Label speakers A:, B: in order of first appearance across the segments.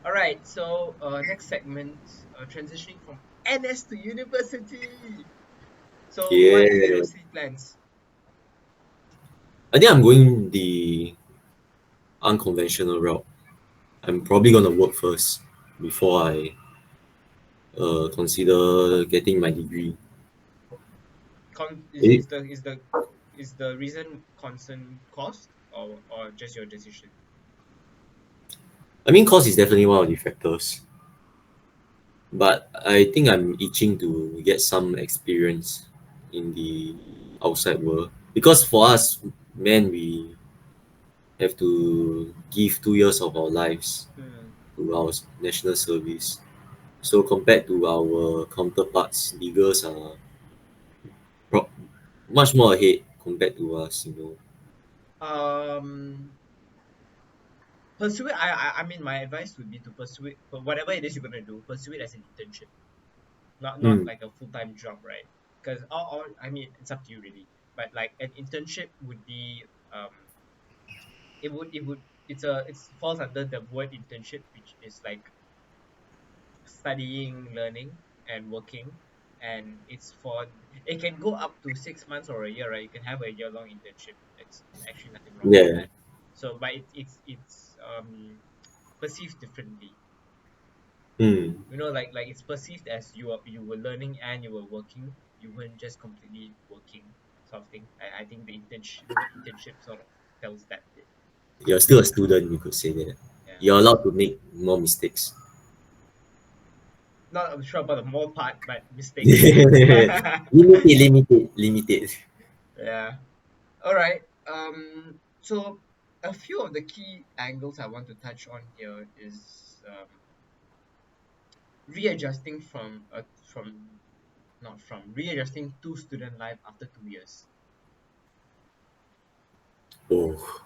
A: All right. So next segment, transitioning from NS to university. So what is
B: Yeah,
A: university plans?
B: I think I'm going the unconventional route. I'm probably gonna work first before I consider getting my degree.
A: Is,
B: It,
A: is the reason concern cost or just your decision?
B: I mean, cost is definitely one of the factors, but I think I'm itching to get some experience in the outside world because for us, men, we have to give 2 years of our lives
A: Hmm.
B: to our national service. So compared to our counterparts, the girls are pro- much more ahead compared to us.
A: Um, pursue it. I mean, my advice would be to pursue it. But whatever it is you're gonna do, pursue it as an internship, not
B: Mm,
A: like a full time job, right? Because all I mean, it's up to you really. But like an internship would be it would it's falls under the word internship, which is like studying, learning, and working. And it's for it can go up to 6 months or a year, right? You can have a year long internship. It's actually nothing wrong with
B: yeah.
A: that. So, but it's perceived differently.
B: Mm,
A: Like it's perceived as you were learning and you were working. You weren't just completely working, sort of thing. I think the word internship sort of tells that bit.
B: you're still a student, you could say that.
A: Yeah.
B: You're allowed to make more mistakes.
A: Not sure about the more part, but mistakes, yes.
B: Limited.
A: Yeah. All right. So a few of the key angles I want to touch on here is readjusting from not from readjusting to student life after 2 years.
B: Oh,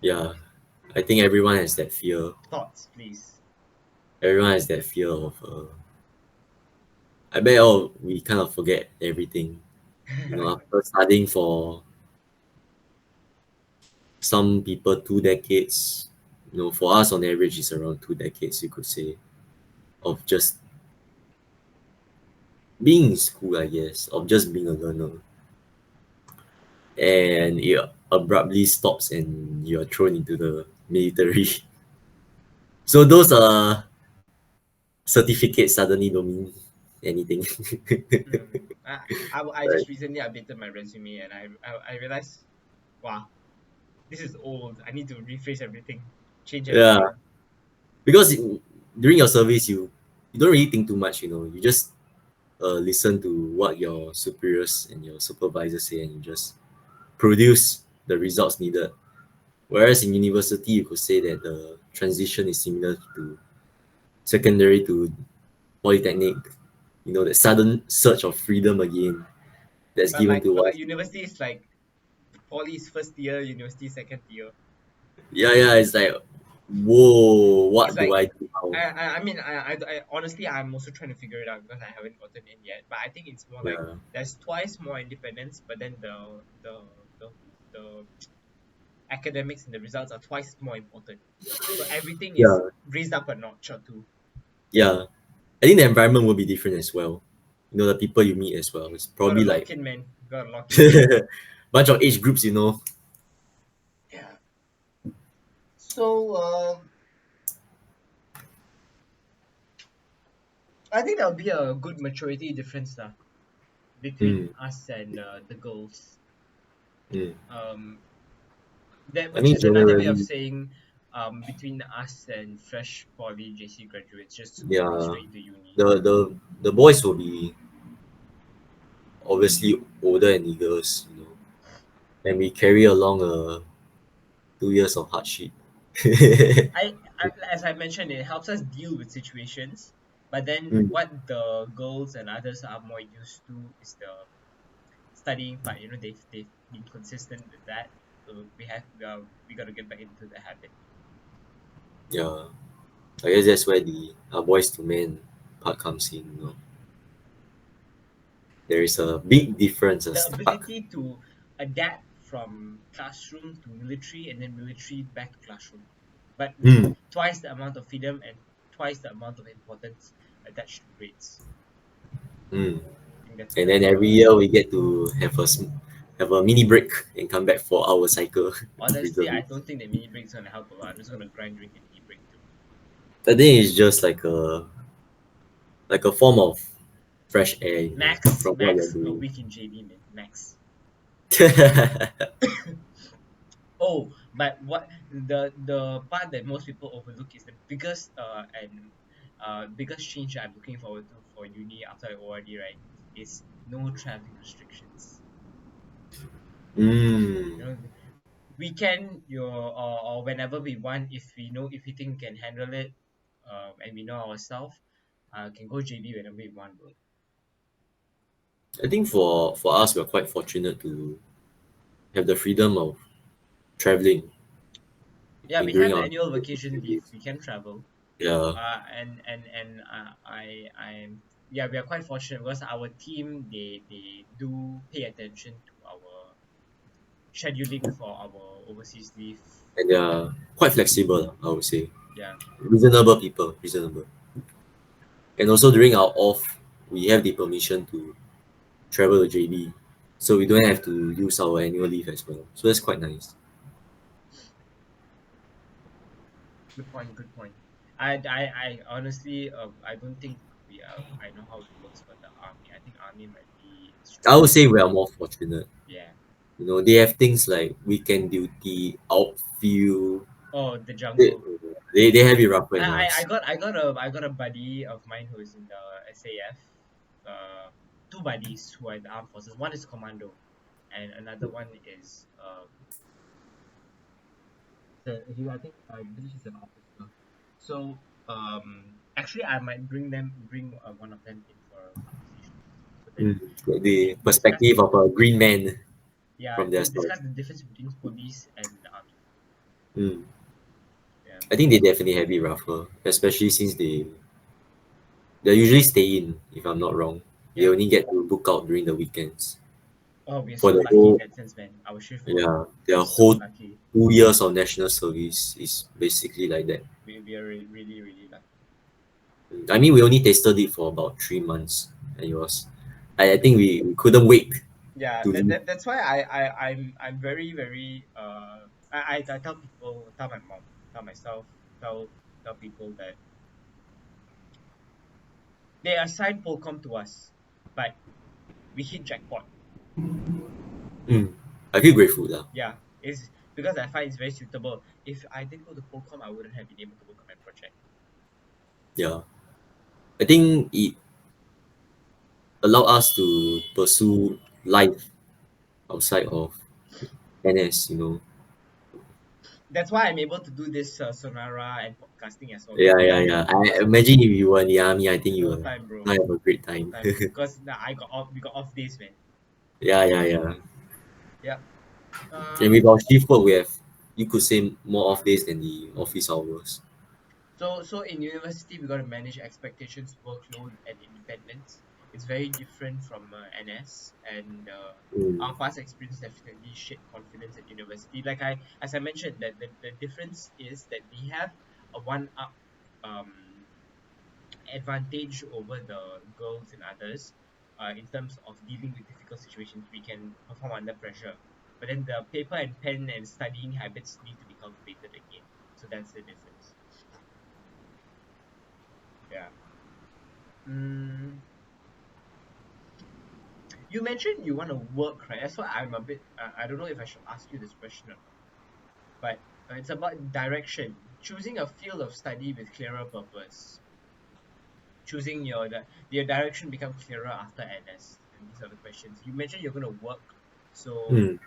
B: yeah. I think everyone has that fear.
A: Thoughts, please.
B: Everyone has that fear of. I bet all we kind of forget everything. After studying for some people 2 decades. For us on average, it's around 2 decades. You could say of just being in school, I guess, of just being a learner, and it abruptly stops and you're thrown into the military. So those certificates suddenly don't mean anything.
A: Hmm. I
B: Right.
A: just recently updated my resume and I realized, wow, this is old. I need to rephrase everything, change
B: Yeah,
A: everything.
B: because during your service, you don't really think too much. You just listen to what your superiors and your supervisors say, and you just produce the results needed. Whereas in university, you could say that the transition is similar to secondary to polytechnic. The sudden surge of freedom again that's
A: But
B: given
A: like
B: to
A: but
B: us.
A: like university is like poly is first year, university second year.
B: Yeah, yeah, it's like, whoa,
A: It's
B: what do
A: like
B: I do now?
A: I mean I honestly I'm also trying to figure it out because I haven't gotten in yet. But I think it's more like
B: Yeah,
A: there's twice more independence, but then the the academics and the results are twice more important. So everything is
B: yeah,
A: raised up a notch or two.
B: yeah. I think the environment will be different as well. The people you meet as well. It's
A: Gotta
B: probably like
A: lock in, man. Gotta lock in.
B: bunch of age groups.
A: Yeah. So I think there'll be a good maturity difference lah
B: Mm,
A: between us and the girls.
B: mm.
A: Um, that
B: I
A: which
B: mean,
A: is another way of
B: generally,
A: saying between us and fresh poly JC graduates just going
B: yeah,
A: straight into uni.
B: the boys will be obviously older and eagers, and we carry along 2 years of hardship.
A: As I mentioned, it helps us deal with situations. But then
B: Mm,
A: what the girls and others are more used to is the studying part. They've been consistent with that. So we got to get back into the habit.
B: yeah, I guess that's where the boys to men part comes in. There is a big difference, a
A: The
B: stark.
A: ability to adapt from classroom to military and then military back to classroom. but with
B: Hmm.
A: twice the amount of freedom and twice the amount of importance attached to grades.
B: Hmm.
A: I think that's
B: And
A: the
B: then every year we get to have a mini break and come back for our cycle of
A: honestly, I
B: reservist.
A: don't think the mini break's gonna help a lot. I'm just gonna grind during the mini break too.
B: I think it's just like a form of fresh air,
A: Max,
B: from what you're
A: max a
B: doing.
A: week in JB, man, max. Oh, but what the part that most people overlook is the biggest and biggest change that I'm looking forward to for uni after I ORD, right? Is no traveling restrictions.
B: Mm.
A: You know, we can or whenever we want, if we know, if we think we can handle it, and we know ourselves, can go JB whenever we want, bro.
B: I think for us, we're quite fortunate to have the freedom of traveling
A: Yeah, we
B: during
A: have
B: our
A: annual vacation leave.
B: activities.
A: We can travel.
B: Yeah,
A: I'm yeah, we are quite fortunate because our team, they do pay attention to our scheduling for our overseas leave.
B: and they're quite flexible, I would say.
A: Yeah.
B: Reasonable people, reasonable. And also during our off, we have the permission to travel to JB, so we don't have to use our annual leave as well. So that's quite nice.
A: Good point. Good point. I honestly, I don't think I know how it works for the army. I think army might be
B: I would
A: stricter.
B: say we are more fortunate.
A: Yeah.
B: They have things like weekend duty, outfield.
A: Oh, the
B: They,
A: jungle.
B: they have it rougher than
A: I
B: us.
A: got I got a buddy of mine who is in the SAF. Two buddies who are in the armed forces. One is commando, and another one is I think I believe he's an officer. So actually I might bring one of them in for a conversation, so that
B: Mm.
A: we
B: The
A: can discuss
B: perspective of a green man from their side.
A: discuss the difference between police and the army.
B: Mm.
A: Yeah.
B: I think they definitely have it rougher, especially since they usually stay in, if I'm not wrong. They
A: Yeah.
B: only get to book out during the weekends.
A: Oh, we're
B: For
A: so
B: the
A: lucky in
B: whole
A: that sense, man. Our shift work,
B: Yeah,
A: we're
B: their
A: so
B: whole
A: lucky.
B: 2 years of national service is basically like that.
A: We are really really lucky.
B: I mean, we only tasted it for about 3 months, and it was. I think we couldn't wait
A: Yeah,
B: to leave.
A: that's why I'm very very I tell people, tell my mom, tell myself, tell tell people that they assign Polcom to us, but we hit jackpot.
B: Mm. I feel grateful lah.
A: Yeah, it's because I find it's very suitable. If I didn't go to Polcom, I wouldn't have been able to work on my project.
B: Yeah, I think it allowed us to pursue life outside of NS.
A: That's why I'm able to do this Sonara and podcasting as well
B: Yeah,
A: full
B: yeah,
A: time.
B: yeah. I
A: Because
B: imagine if you were in the army, I think you
A: full
B: will
A: time, bro,
B: not have a great
A: full
B: time.
A: time, bro. Because now I got off, we got off days, man.
B: Yeah, yeah, yeah.
A: Yeah.
B: And with our shift work, we have, you could say, more off days than the office hours.
A: So in university, we got to manage expectations, workload, and independence. It's very different from NS, and
B: Mm.
A: our past experience definitely shaped confidence at university. Like as I mentioned, that the difference is that we have a one up um advantage over the girls and others, in terms of dealing with difficult situations. We can perform under pressure, but then the paper and pen and studying habits need to be cultivated again. So that's the difference. Yeah. Mm, you mentioned you want to work, right? That's why I'm a bit. I don't know if I should ask you this question or not, but it's about direction. Choosing a field of study with clearer purpose. Choosing your direction become clearer after NS. And these are the questions. You mentioned you're going to work. So
B: Mm.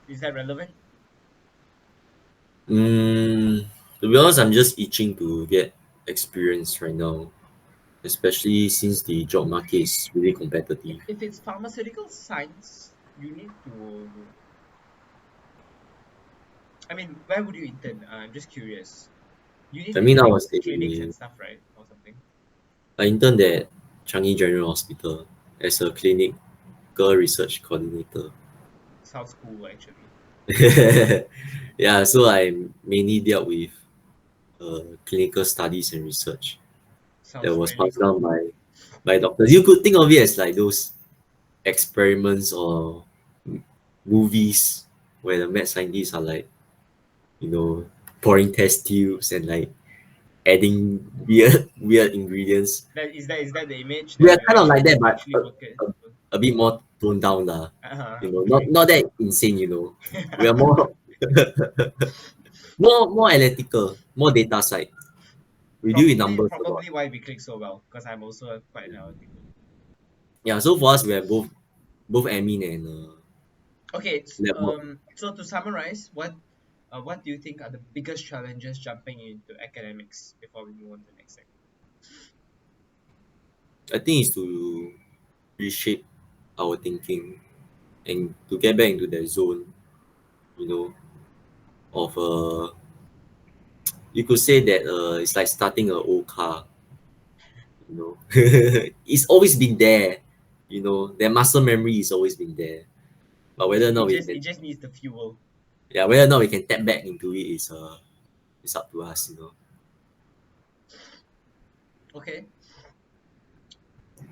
A: is that relevant?
B: Mm. To be honest, I'm just itching to get experience right now, especially since the job market is really competitive.
A: If it's pharmaceutical science, you need to. I mean, where would you intern? I'm just curious. You need
B: I
A: to
B: mean,
A: intern in clinics and stuff, right? Or something.
B: I interned at Changi General Hospital as a clinical research coordinator.
A: Sounds cool, actually.
B: Yeah, so I mainly dealt with clinical studies and research that
A: Sounds
B: was
A: really
B: passed down
A: cool.
B: by doctors. You could think of it as like those experiments or movies where the mad scientists are like, you know, pouring test tubes and like adding weird ingredients.
A: Is that the image
B: We
A: that
B: are
A: you
B: kind of like that, but
A: actually work at?
B: a bit more toned down, lah.
A: Okay.
B: Not that insane, We are more more analytical, more data side. We deal with
A: Probably
B: numbers a lot.
A: probably why we click so well, because I'm also quite analytical.
B: Yeah, so for us, we have both admin and
A: Okay,
B: lab work.
A: so to summarize, what do you think are the biggest challenges jumping into academics before we move on to the next segment?
B: I think is to reshape our thinking and to get back into that zone, you know, of you could say that it's like starting an old car, you know. It's always been there, Their muscle memory is always been there. But whether or
A: It
B: not we
A: just it
B: can
A: just needs the fuel.
B: yeah, whether or not we can tap back into it is up to us.
A: Okay.